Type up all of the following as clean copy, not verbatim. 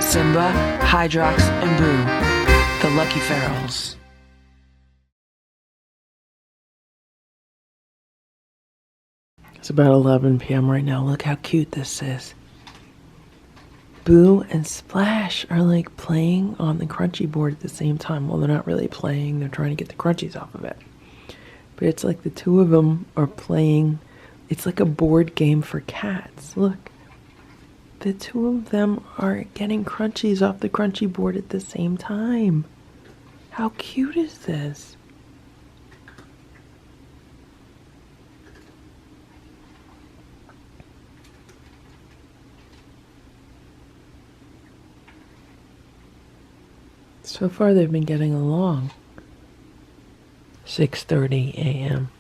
Simba, Hydrox, and Boo, the LuckyFerals. It's about 11 p.m. right now. Look how cute this is. Boo and Splash are like playing on the crunchy board at the same time. Well, they're not really playing. They're trying to get the crunchies off of it. But it's like the two of them are playing. It's like a board game for cats. Look. The two of them are getting crunchies off the crunchy board at the same time. How cute is this? So far they've been getting along. 6:30 a.m.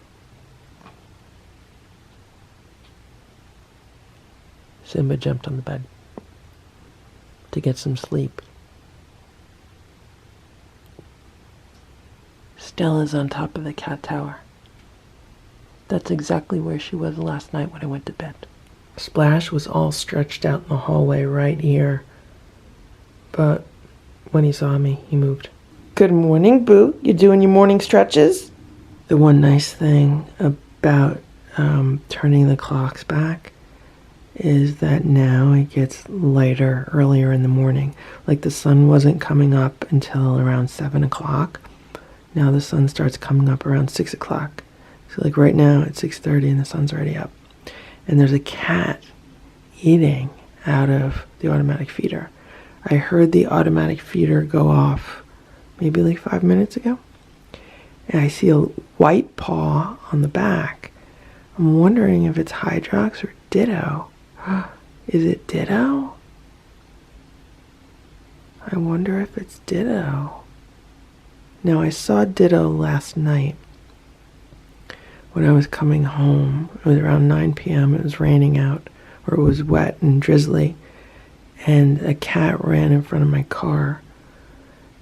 Simba jumped on the bed to get some sleep. Stella's on top of the cat tower. That's exactly where she was last night when I went to bed. Splash was all stretched out in the hallway right here. But when he saw me, he moved. Good morning, Boo. You doing your morning stretches? The one nice thing about turning the clocks back is that now it gets lighter earlier in the morning. Like the sun wasn't coming up until around 7 o'clock. Now the sun starts coming up around 6 o'clock. So like right now it's 6:30 and the sun's already up. And there's a cat eating out of the automatic feeder. I heard the automatic feeder go off maybe like 5 minutes ago. And I see a white paw on the back. I'm wondering if it's Hydrox or Ditto. Is it Ditto? I wonder if it's Ditto. Now I saw Ditto last night when I was coming home. It was around 9 p.m. It was raining out, or it was wet and drizzly. And a cat ran in front of my car.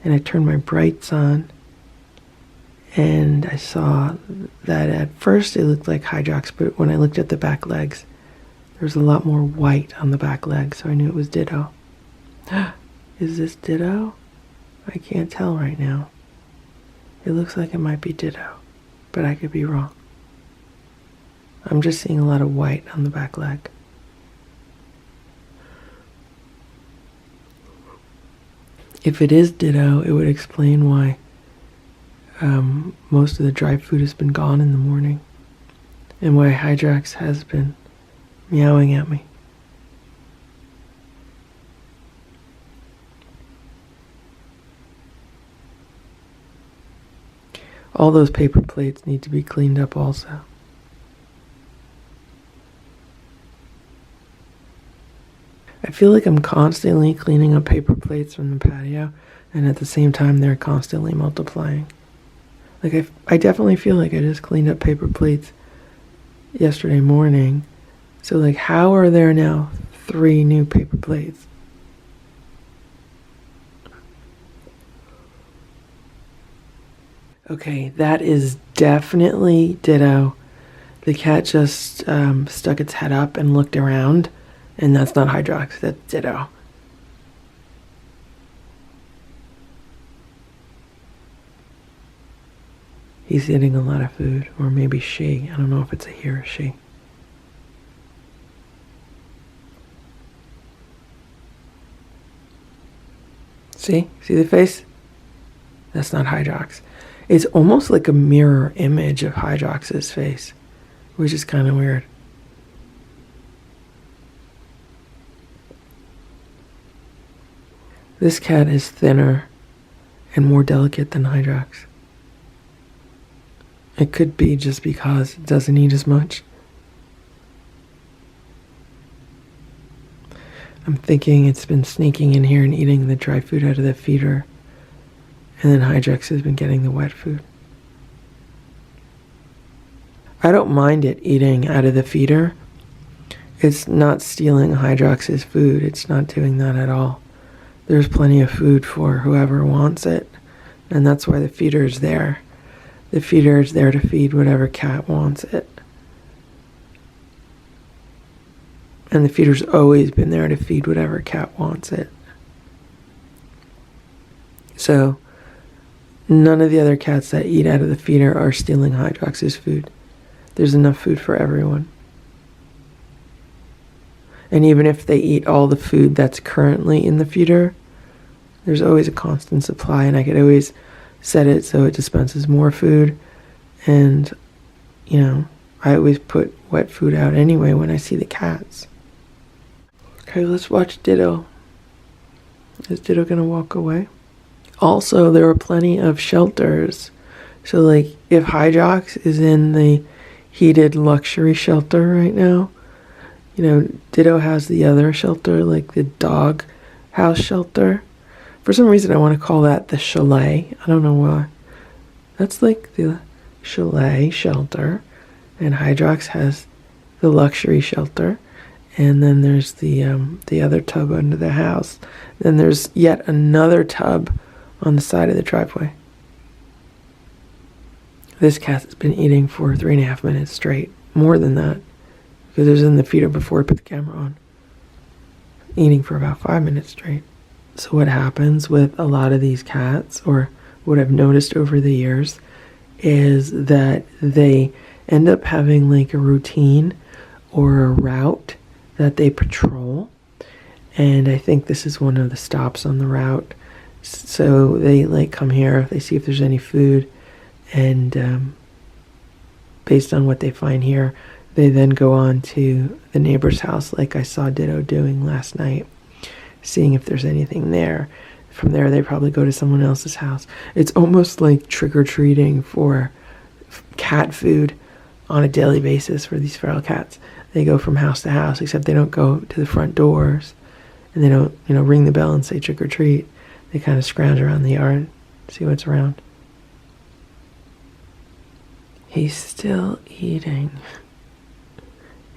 And I turned my brights on. And I saw that at first it looked like Hydrox, but when I looked at the back legs, there was a lot more white on the back legs, so I knew it was Ditto. Is this Ditto? I can't tell right now. It looks like it might be Ditto, but I could be wrong. I'm just seeing a lot of white on the back leg. If it is Ditto, it would explain why most of the dry food has been gone in the morning, and why Hydrox has been meowing at me. All those paper plates need to be cleaned up also. I feel like I'm constantly cleaning up paper plates from the patio, and at the same time they're constantly multiplying. Like I definitely feel like I just cleaned up paper plates yesterday morning. So like, how are there now 3 new paper plates? Okay, that is definitely Ditto. The cat just stuck its head up and looked around, and that's not Hydrox, that's Ditto. He's eating a lot of food, or maybe she. I don't know if it's a he or she. See the face? That's not Hydrox. It's almost like a mirror image of Hydrox's face, which is kind of weird. This cat is thinner and more delicate than Hydrox. It could be just because it doesn't eat as much. I'm thinking it's been sneaking in here and eating the dry food out of the feeder, and then Hydrox has been getting the wet food. I don't mind it eating out of the feeder. It's not stealing Hydrox's food. It's not doing that at all. There's plenty of food for whoever wants it, and that's why the feeder is there. The feeder is there to feed whatever cat wants it. And the feeder's always been there to feed whatever cat wants it. So none of the other cats that eat out of the feeder are stealing Hydrox's food. There's enough food for everyone. And even if they eat all the food that's currently in the feeder, there's always a constant supply, and I could always set it so it dispenses more food. And, you know, I always put wet food out anyway when I see the cats. Okay, let's watch Ditto. Is Ditto gonna walk away? Also, there were plenty of shelters. So, like, if Hydrox is in the heated luxury shelter right now, you know, Ditto has the other shelter, like the dog house shelter. For some reason, I want to call that the chalet. I don't know why. That's like the chalet shelter. And Hydrox has the luxury shelter. And then there's the other tub under the house. Then there's yet another tub on the side of the driveway. This cat has been eating for 3.5 minutes straight. More than that. Because it was in the feeder before I put the camera on. Eating for about 5 minutes straight. So what happens with a lot of these cats, or what I've noticed over the years, is that they end up having like a routine or a route that they patrol. And I think this is one of the stops on the route. So they like come here, they see if there's any food, and based on what they find here, they then go on to the neighbor's house, like I saw Ditto doing last night, seeing if there's anything there. From there, they probably go to someone else's house. It's almost like trick-or-treating for cat food on a daily basis for these feral cats. They go from house to house, except they don't go to the front doors, and they don't, you know, ring the bell and say trick-or-treat. They kind of scrounge around the yard, see what's around. He's still eating.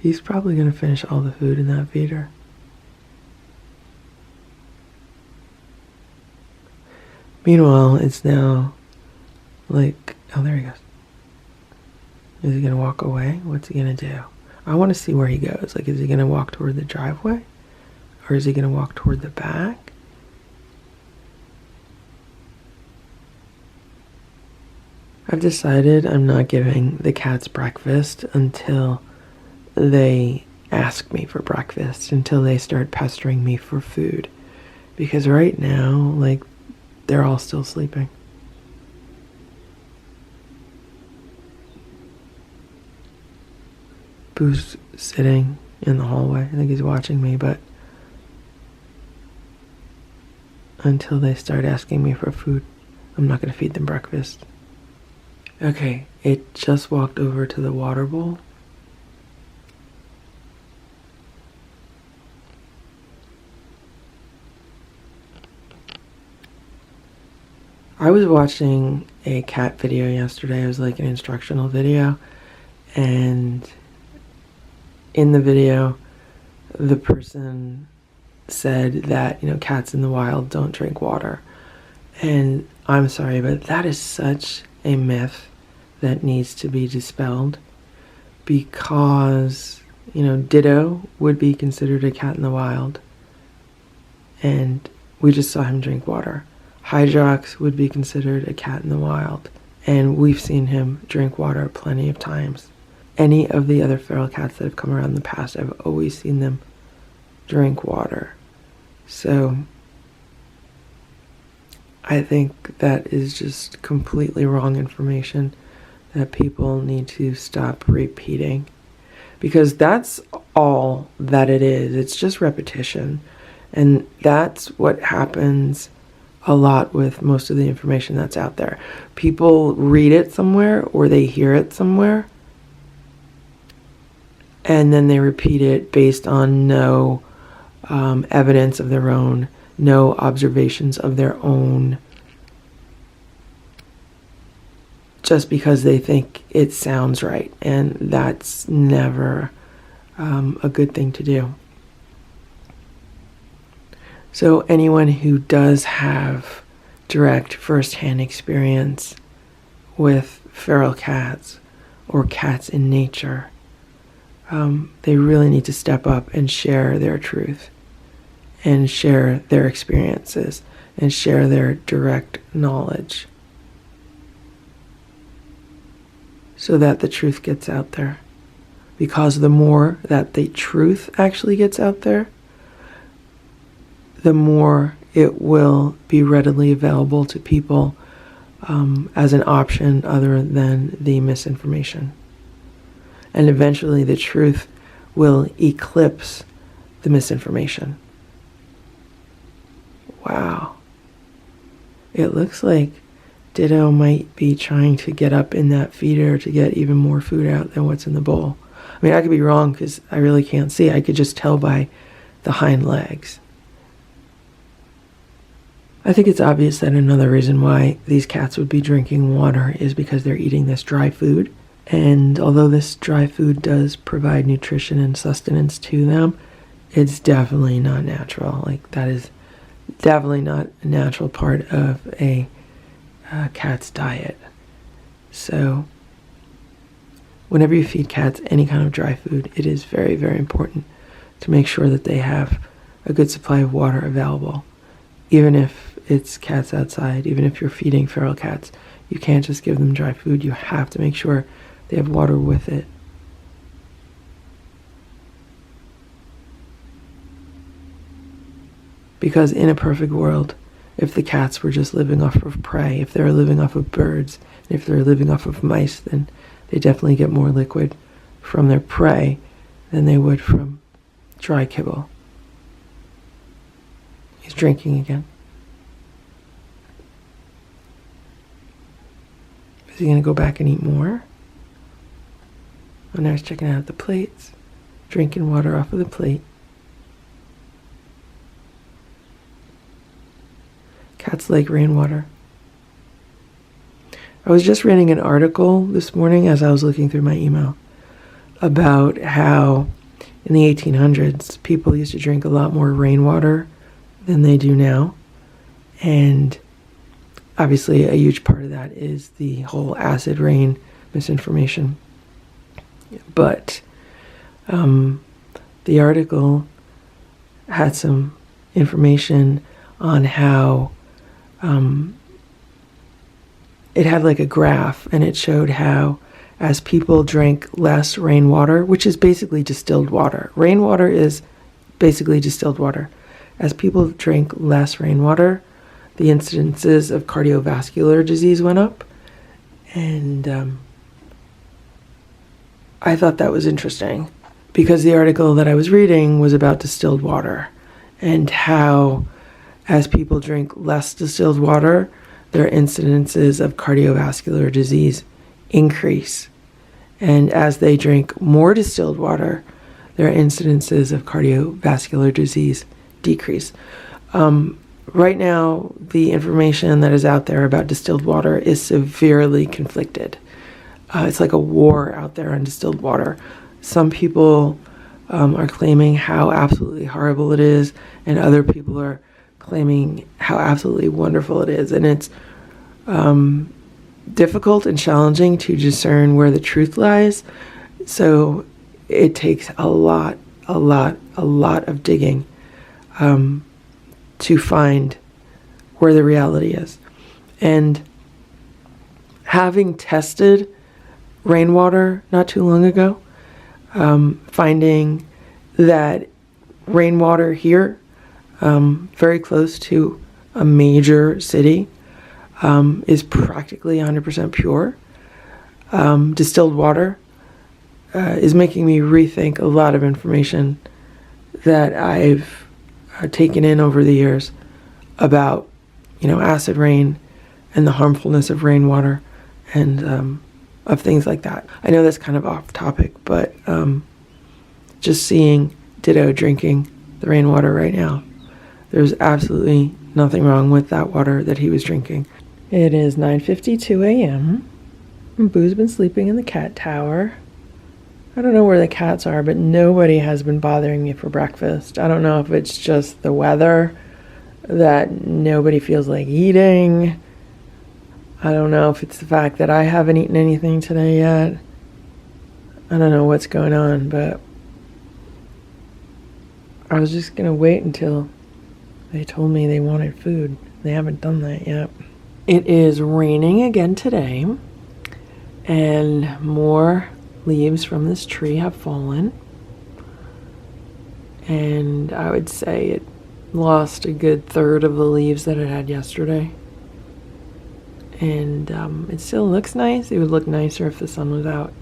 He's probably going to finish all the food in that feeder. Meanwhile, it's now like, oh, there he goes. Is he going to walk away? What's he going to do? I want to see where he goes. Like, is he going to walk toward the driveway? Or is he going to walk toward the back? I've decided I'm not giving the cats breakfast until they ask me for breakfast, until they start pestering me for food. Because right now, like, they're all still sleeping. Boo's sitting in the hallway. I think he's watching me, but until they start asking me for food, I'm not going to feed them breakfast. Okay, it just walked over to the water bowl. I was watching a cat video yesterday. It was like an instructional video, and in the video, the person said that, you know, cats in the wild don't drink water. And I'm sorry, but that is such a myth that needs to be dispelled, because, you know, Ditto would be considered a cat in the wild, and we just saw him drink water. Hydrox would be considered a cat in the wild, and we've seen him drink water plenty of times. Any of the other feral cats that have come around in the past, I've always seen them drink water. So I think that is just completely wrong information that people need to stop repeating, because that's all that it is. It's just repetition, and that's what happens a lot with most of the information that's out there. People read it somewhere or they hear it somewhere, and then they repeat it based on no evidence of their own, no observations of their own, just because they think it sounds right. And that's never a good thing to do. So anyone who does have direct first-hand experience with feral cats or cats in nature, they really need to step up and share their truth and share their experiences and share their direct knowledge so that the truth gets out there. Because the more that the truth actually gets out there, the more it will be readily available to people as an option other than the misinformation. And eventually the truth will eclipse the misinformation. Wow. It looks like Ditto might be trying to get up in that feeder to get even more food out than what's in the bowl. I mean, I could be wrong because I really can't see. I could just tell by the hind legs. I think it's obvious that another reason why these cats would be drinking water is because they're eating this dry food. And although this dry food does provide nutrition and sustenance to them, it's definitely not natural. Like, that is definitely not a natural part of a cat's diet. So whenever you feed cats any kind of dry food, it is very, very important to make sure that they have a good supply of water available. Even if it's cats outside, even if you're feeding feral cats, you can't just give them dry food. You have to make sure they have water with it. Because in a perfect world, if the cats were just living off of prey, if they were living off of birds, and if they're living off of mice, then they definitely get more liquid from their prey than they would from dry kibble. He's drinking again. Is he going to go back and eat more? Oh, now he's checking out the plates, drinking water off of the plate. Cats like rainwater. I was just reading an article this morning as I was looking through my email about how in the 1800s people used to drink a lot more rainwater than they do now. And obviously a huge part of that is the whole acid rain misinformation. But the article had some information on how it had like a graph, and it showed how as people drank less rainwater, which is basically distilled water. Rainwater is basically distilled water. As people drank less rainwater, the incidences of cardiovascular disease went up. And I thought that was interesting because the article that I was reading was about distilled water and how as people drink less distilled water, their incidences of cardiovascular disease increase. And as they drink more distilled water, their incidences of cardiovascular disease decrease. Right now, the information that is out there about distilled water is severely conflicted. It's like a war out there on distilled water. Some people are claiming how absolutely horrible it is, and other people are claiming how absolutely wonderful it is. And it's difficult and challenging to discern where the truth lies. So it takes a lot of digging to find where the reality is. And having tested rainwater not too long ago, finding that rainwater here, very close to a major city, is practically 100% pure. Distilled water is making me rethink a lot of information that I've taken in over the years about, acid rain and the harmfulness of rainwater and of things like that. I know that's kind of off topic, but just seeing Ditto drinking the rainwater right now, there's absolutely nothing wrong with that water that he was drinking. It is 9:52 a.m. Boo's been sleeping in the cat tower. I don't know where the cats are, but nobody has been bothering me for breakfast. I don't know if it's just the weather, that nobody feels like eating. I don't know if it's the fact that I haven't eaten anything today yet. I don't know what's going on, but I was just going to wait until they told me they wanted food. They haven't done that yet. It is raining again today, and more leaves from this tree have fallen. And I would say it lost a good third of the leaves that it had yesterday. And it still looks nice. It would look nicer if the sun was out.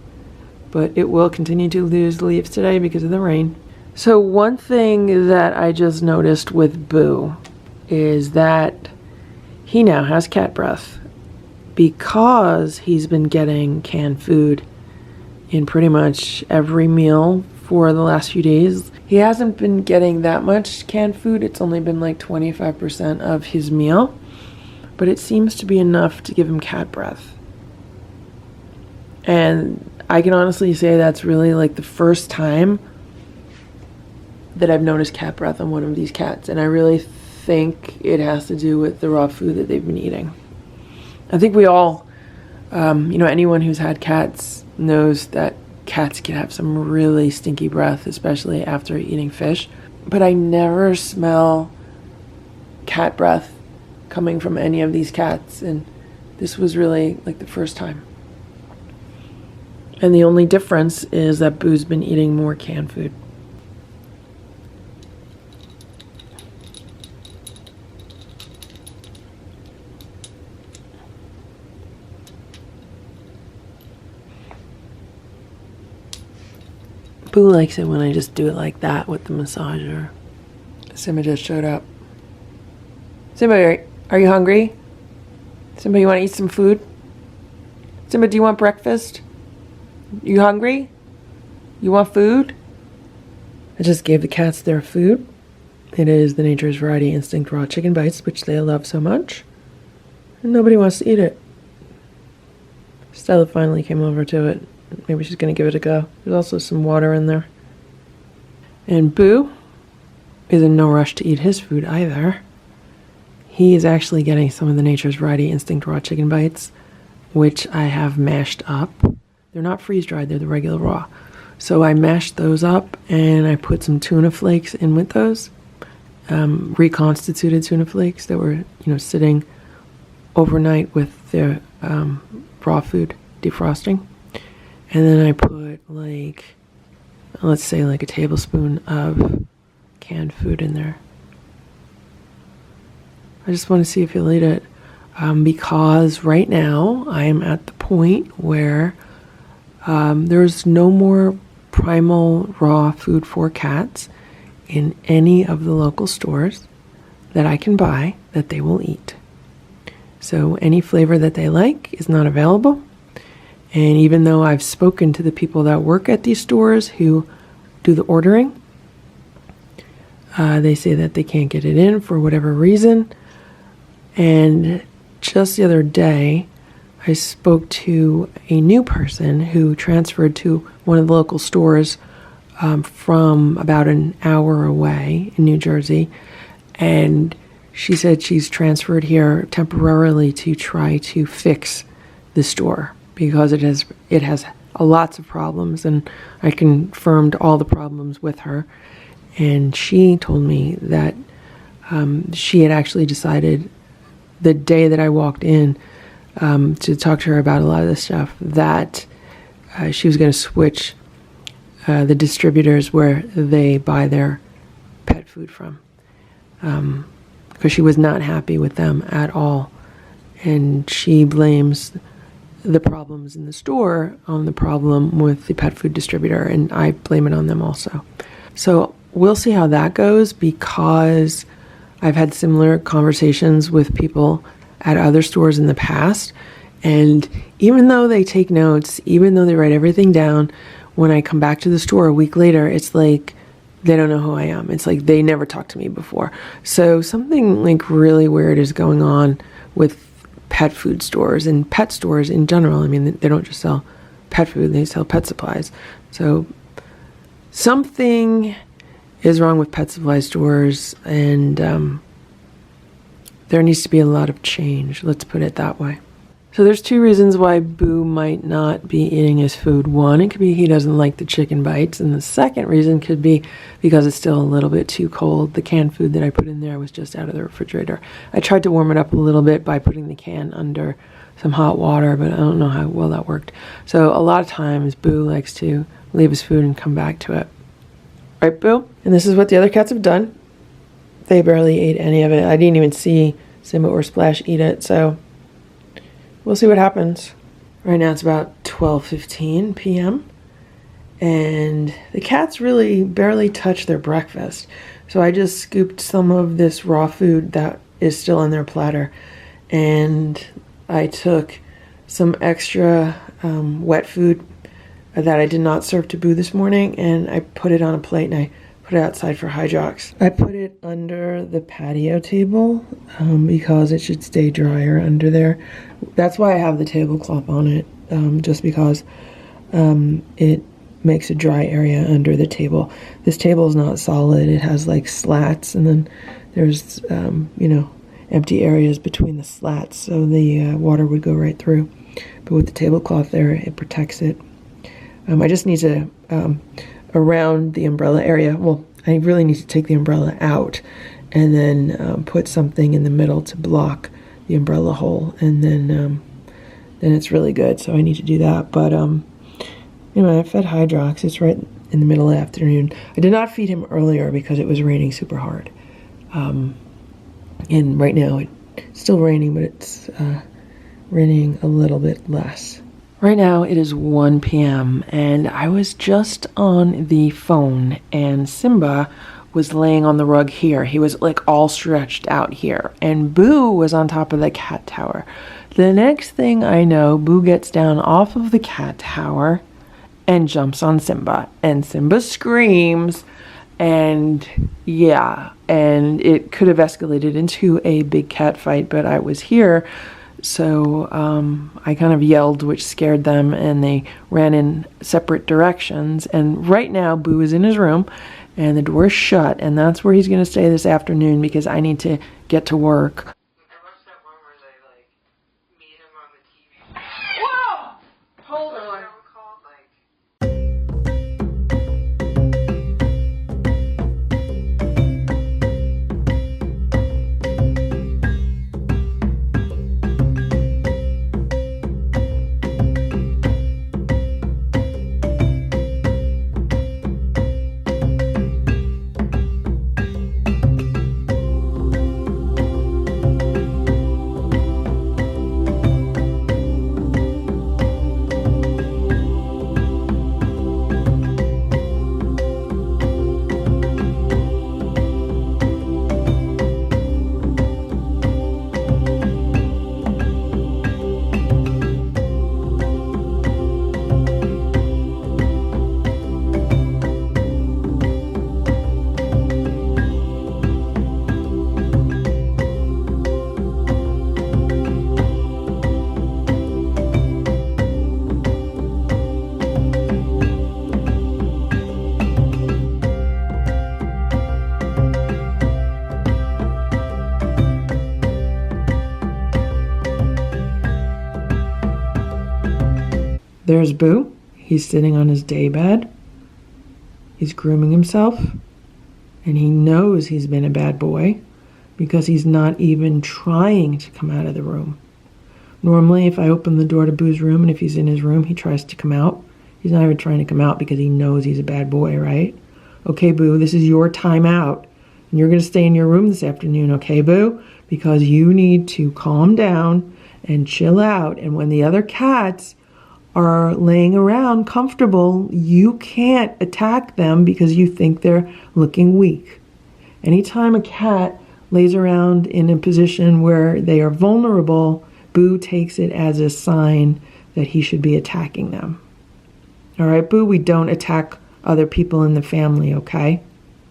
But it will continue to lose leaves today because of the rain. So one thing that I just noticed with Boo is that he now has cat breath because he's been getting canned food in pretty much every meal for the last few days. He hasn't been getting that much canned food. It's only been like 25% of his meal, but it seems to be enough to give him cat breath. And I can honestly say that's really like the first time that I've noticed cat breath on one of these cats, and I really think it has to do with the raw food that they've been eating. I think we all, anyone who's had cats knows that cats can have some really stinky breath, especially after eating fish. But I never smell cat breath coming from any of these cats, and this was really like the first time. And the only difference is that Boo's been eating more canned food. Boo likes it when I just do it like that with the massager. Simba just showed up. Simba, are you hungry? Simba, you want to eat some food? Simba, do you want breakfast? You hungry? You want food? I just gave the cats their food. It is the Nature's Variety Instinct Raw Chicken Bites, which they love so much. And nobody wants to eat it. Stella finally came over to it. Maybe she's going to give it a go. There's also some water in there. And Boo is in no rush to eat his food either. He is actually getting some of the Nature's Variety Instinct Raw Chicken Bites, which I have mashed up. They're not freeze-dried, they're the regular raw. So I mashed those up and I put some tuna flakes in with those. Reconstituted tuna flakes that were, sitting overnight with their raw food defrosting. And then I put let's say a tablespoon of canned food in there. I just want to see if he'll eat it. Because right now I am at the point where there's no more Primal Raw food for cats in any of the local stores that I can buy that they will eat. So any flavor that they like is not available. And even though I've spoken to the people that work at these stores who do the ordering, they say that they can't get it in for whatever reason. And just the other day, I spoke to a new person who transferred to one of the local stores from about an hour away in New Jersey. And she said she's transferred here temporarily to try to fix the store, because it has lots of problems, and I confirmed all the problems with her. And she told me that she had actually decided the day that I walked in to talk to her about a lot of this stuff, that she was going to switch the distributors where they buy their pet food from, because she was not happy with them at all. And she blames the problems in the store on the problem with the pet food distributor, and I blame it on them also. So we'll see how that goes, because I've had similar conversations with people at other stores in the past, and even though they take notes, even though they write everything down, when I come back to the store a week later, it's like they don't know who I am. It's like they never talked to me before. So something really weird is going on with pet food stores and pet stores in general. I mean, they don't just sell pet food, they sell pet supplies. So something is wrong with pet supply stores, and there needs to be a lot of change, let's put it that way. So there's two reasons why Boo might not be eating his food. One, it could be he doesn't like the chicken bites. And the second reason could be because it's still a little bit too cold. The canned food that I put in there was just out of the refrigerator. I tried to warm it up a little bit by putting the can under some hot water, but I don't know how well that worked. So a lot of times Boo likes to leave his food and come back to it. Right, Boo? And this is what the other cats have done. They barely ate any of it. I didn't even see Simba or Splash eat it, so we'll see what happens. Right now it's about 12:15 p.m. and the cats really barely touch their breakfast. So I just scooped some of this raw food that is still in their platter, and I took some extra wet food that I did not serve to Boo this morning, and I put it on a plate and I put it outside for Hydrox. I put it under the patio table because it should stay drier under there. That's why I have the tablecloth on it, just because it makes a dry area under the table. This table is not solid. It has like slats, and then there's, empty areas between the slats, so the water would go right through. But with the tablecloth there, it protects it. I just need to, around the umbrella area, well, I really need to take the umbrella out and then put something in the middle to block the umbrella hole, and then it's really good. So I need to do that. But I fed Hydrox. It's right in the middle of the afternoon. I did not feed him earlier because it was raining super hard. And right now it's still raining, but it's raining a little bit less. Right now it is 1 p.m. and I was just on the phone, and Simba was laying on the rug here. He was like all stretched out here, and Boo was on top of the cat tower. The next thing I know, Boo gets down off of the cat tower and jumps on Simba, and Simba screams, and yeah, and it could have escalated into a big cat fight, but I was here. So I kind of yelled, which scared them, and they ran in separate directions. And right now, Boo is in his room, and the door is shut, and that's where he's going to stay this afternoon because I need to get to work. I watched that one where they meet him on the TV. Whoa! Hold on. There's Boo. He's sitting on his day bed. He's grooming himself. And he knows he's been a bad boy because he's not even trying to come out of the room. Normally, if I open the door to Boo's room and if he's in his room, he tries to come out. He's not even trying to come out because he knows he's a bad boy, right? Okay, Boo, this is your time out. And you're going to stay in your room this afternoon, okay, Boo? Because you need to calm down and chill out. And when the other cats are laying around comfortable, you can't attack them because you think they're looking weak. Anytime a cat lays around in a position where they are vulnerable, Boo takes it as a sign that he should be attacking them. All right, Boo, we don't attack other people in the family, okay?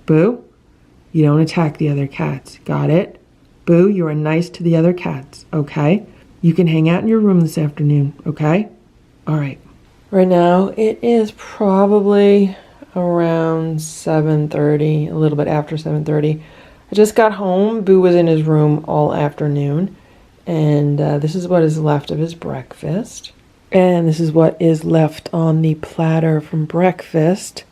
Boo, you don't attack the other cats. Got it? Boo, you are nice to the other cats, okay? You can hang out in your room this afternoon, okay? All right. Right now, it is probably around 7:30, a little bit after 7:30. I just got home. Boo was in his room all afternoon, And this is what is left of his breakfast. And this is what is left on the platter from breakfast.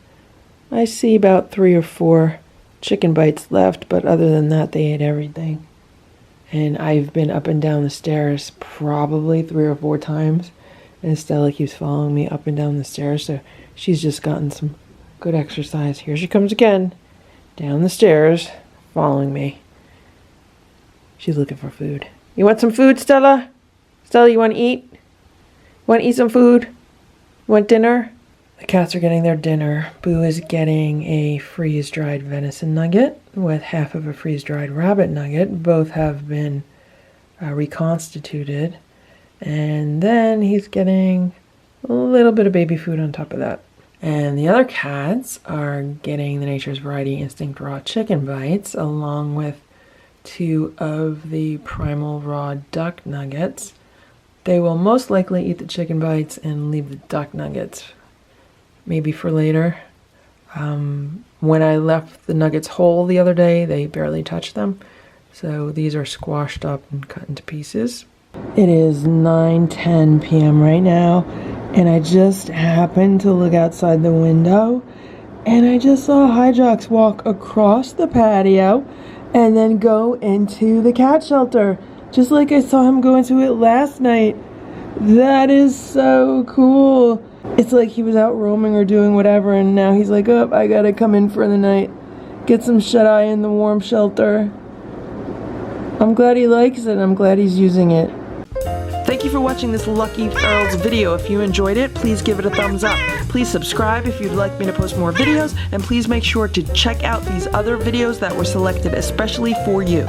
I see about 3 or 4 chicken bites left, but other than that, they ate everything. And I've been up and down the stairs probably 3 or 4 times. And Stella keeps following me up and down the stairs, so she's just gotten some good exercise. Here she comes again, down the stairs, following me. She's looking for food. You want some food, Stella? Stella, you want to eat? You want to eat some food? You want dinner? The cats are getting their dinner. Boo is getting a freeze-dried venison nugget with half of a freeze-dried rabbit nugget. Both have been reconstituted. And then he's getting a little bit of baby food on top of that. And the other cats are getting the Nature's Variety Instinct Raw chicken bites along with 2 of the Primal Raw duck nuggets. They will most likely eat the chicken bites and leave the duck nuggets maybe for later. When I left the nuggets whole the other day, they barely touched them. So these are squashed up and cut into pieces. It is 9:10 p.m. right now, and I just happened to look outside the window, and I just saw Hydrox walk across the patio and then go into the cat shelter, just like I saw him go into it last night. That is so cool. It's like he was out roaming or doing whatever, and now he's like, oh, I gotta come in for the night, get some shut-eye in the warm shelter. I'm glad he likes it. I'm glad he's using it. Thank you for watching this LuckyFerals video. If you enjoyed it, please give it a thumbs up. Please subscribe if you'd like me to post more videos, and please make sure to check out these other videos that were selected especially for you.